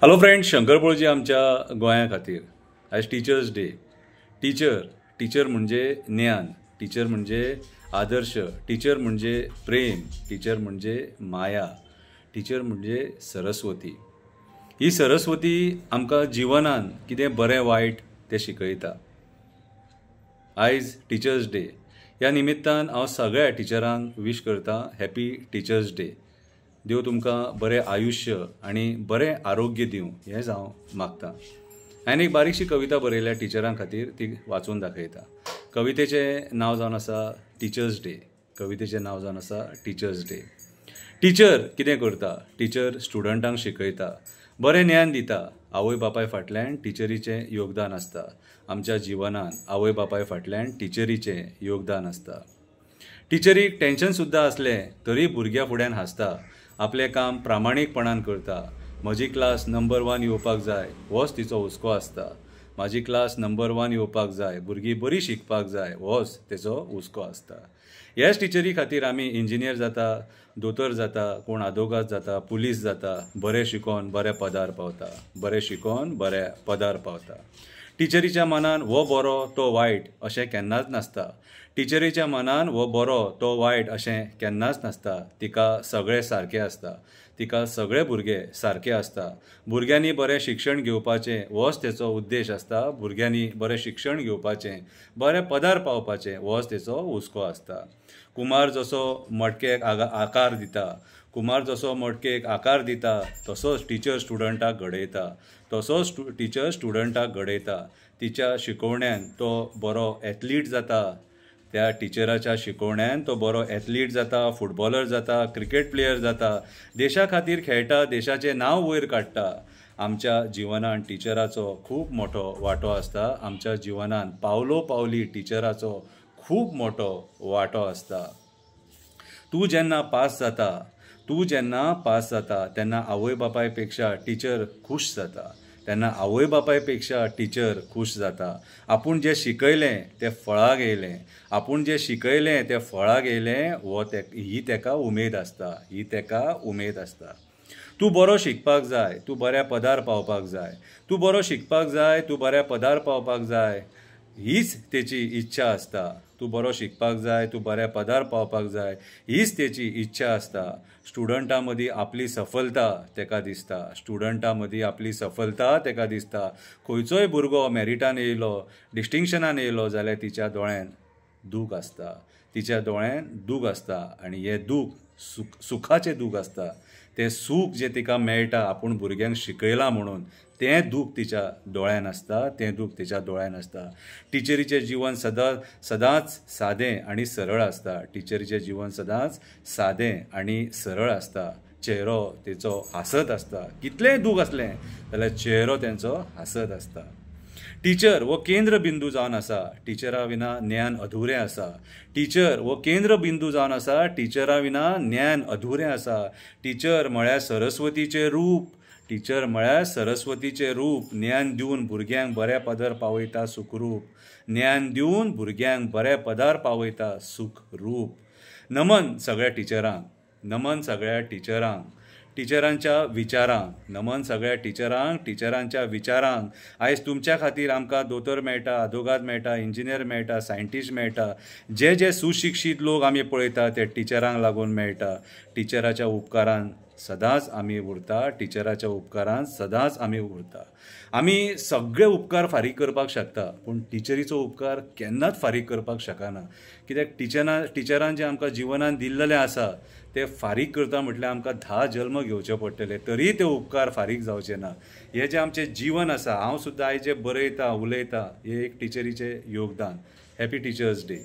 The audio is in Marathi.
हॅलो फ्रेंड्स, शंकर पळजी आमच्या गोंया खातीर आयज टिचर्स डे. टीचर म्हणजे ज्ञान, टीचर म्हणजे आदर्श, टीचर म्हणजे प्रेम, टीचर म्हणजे माया, टीचर म्हणजे सरस्वती. ही सरस्वती आमकां जिवनान कितें बरें वायट तें शिकयता. आयज टिचर्स डे ह्या निमित्तान हांव सगळ्या टिचरांक विश करता हॅपी टिचर्स डे. देव तुमकां बरें आयुश्य आनी बरें आरोग्य दिवं हेंच हांव मागतां. हांवें एक बारीकशी कविता बरयल्या टिचरां खातीर, ती वाचून दाखयता. कवितेचें नांव जावन आसा टिचर्स डे. कवितेचें नांव जावन आसा टिचर्स डे. टिचर कितें करता? टिचर स्टुडंटांक शिकयता, बरें ज्ञान दिता. आवय बापाय फाटल्यान टिचरीचें योगदान आसता. आमच्या जिवनान आवय बापाय फाटल्यान टिचरीचें योगदान आसता. टिचरीक टेन्शन सुद्दां आसलें तरी भुरग्यां फुड्यान हांसता. आपलें काम प्रामाणीकपणान करता. म्हजी क्लास नंबर 1 येवपाक जाय होच तिचो हुस्को आसता. म्हाजी क्लास नंबर 1 येवपाक जाय, भुरगीं बरीं शिकपाक जाय होच तेचो हुस्को आसता. ह्याच टिचरी खातीर आमी इंजिनियर जाता, दोतोर जाता, कोण आदवोगाद जाता, पुलीस जाता, बरें शिकोन बऱ्या पदार पावता, बरें शिकोन बऱ्या पदार पावता. टिचरीच्या मनान हो बरो तो वायट अशें केन्नाच नासता. टिचरीच्या मनान हो बरो तो वायट अशें केन्नाच नासता. तिका सगळें सारकें आसता. तिका सगळे भुरगे सारके आसता. भुरग्यांनी बरें शिक्षण घेवपाचें होच तेचो उद्देश आसता. भुरग्यांनी बरें शिक्षण घेवपाचें, बऱ्या पदार पावपाचें होच तेचो हुस्को आसता. कुमार जसो मडकेक आकार दिता, कुमार जसो मडकेक आकार दिता, तसोच टिचर स्टुडंटाक घडयता. तसोच टिचर स्टुडंटाक घडयता. तिच्या शिकवण्यान तो बरो एथलीट जाता. त्या टिचराच्या शिकवण्यान तो बरो एथलीट जाता, फुटबॉलर जाता, क्रिकेट प्लेयर जाता, देशा खातीर खेळटा, देशाचें नांव वयर काडटा. आमच्या जिवनान टिचराचो खूब मोठो वांटो आसता. आमच्या जिवनान पावलो पावली टिचराचो खूब मोठो वांटो आसता. तूं जेन्ना पास जाता तेन्ना आवय बापाय पेक्षा टिचर खूश जाता. तेन्ना आवय बापाय पेक्षा टिचर खूश जाता. आपूण जें शिकयलें तें फळाक येयलें. आपूण जें शिकयलें तें फळाक येयलें ही तेका उमेद आसता. ही तेका उमेद आसता. तूं बरो शिकपाक जाय, तूं बऱ्या पदार पावपाक जाय. तूं बरो शिकपाक जाय, तूं बऱ्या पदार पावपाक जाय, हीच तेची इच्छा आसता. तूं बरो शिकपाक जाय, तूं बऱ्या पदार पावपाक जाय, हीच तेची इच्छा आसता. स्टुडंटां मदीं आपली सफलता तेका दिसता. स्टुडंटां मदीं आपली सफलता तेका दिसता. खंयचोय भुरगो मॅरिटान येयलो, डिस्टिंक्शनान येयलो जाल्यार तिच्या दोळ्यान दूख आसता. तिच्या दोळ्यान दूख आसता आनी हें दूख सुखाचें दूख आसता. तें सूख जें तिका मेळटा आपूण भुरग्यांक शिकयलां म्हणून, तें दूख तिच्या दोळ्यान आसता. तें दूख तिच्या दोळ्यान आसता. टिचरीचें जीवन सदांच सादें आनी सरळ आसता. टिचरीचें जीवन सदांच सादें आनी सरळ आसता. चेहरो तिचो हांसत आसता. कितलेंय दूख आसलें जाल्यार चेहरो तेंचो हांसत आसता. टिचर हो केंद्र बिंदू जावन आसा. टिचरा विना ज्ञान अधुरें आसा. टिचर हो केंद्र बिंदू जावन आसा. टिचरा विना ज्ञान अधुरें आसा. टिचर म्हळ्यार सरस्वतीचें रूप. टिचर म्हळ्यार सरस्वतीचें रूप. ज्ञान दिवन भुरग्यांक बऱ्या पदार पावयता सुखरूप. ज्ञान दिवन भुरग्यांक बऱ्या पदार पावयता सुखरूप. नमन सगळ्या टिचरांक. नमन सगळ्या टिचरांक. टिचरांच्या विचारांक. नमन सगळ्या टिचरांक, टिचरांच्या विचारांक. आयज तुमच्या खातीर आमकां दोतोर मेळटा, आदवोगाद मेळटा, इंजिनियर मेळटा, सायंटिस्ट मेळटा. जे सुशिक्षीत लोक आमी पळयता ते टिचरांक लागून मेळटा. टिचराच्या उपकारान सदांच आमी उरता. टिचराच्या उपकारान सदांच आमी उरता. आमी सगळे उपकार फारीक करपाक शकता, पूण टिचरीचो उपकार केन्नाच फारीक करपाक शकना. कित्याक टिचरान जें आमकां जिवनान दिल्लेलें आसा तें फारीक करता म्हटल्यार आमकां 10 जल्म घेवचे पडटले, तरी ते उपकार फारीक जावचे ना. हें जें आमचें जीवन आसा, हांव सुद्दां आयज जें बरयता, उलयता, हें एक टिचरीचें योगदान. Happy teachers day.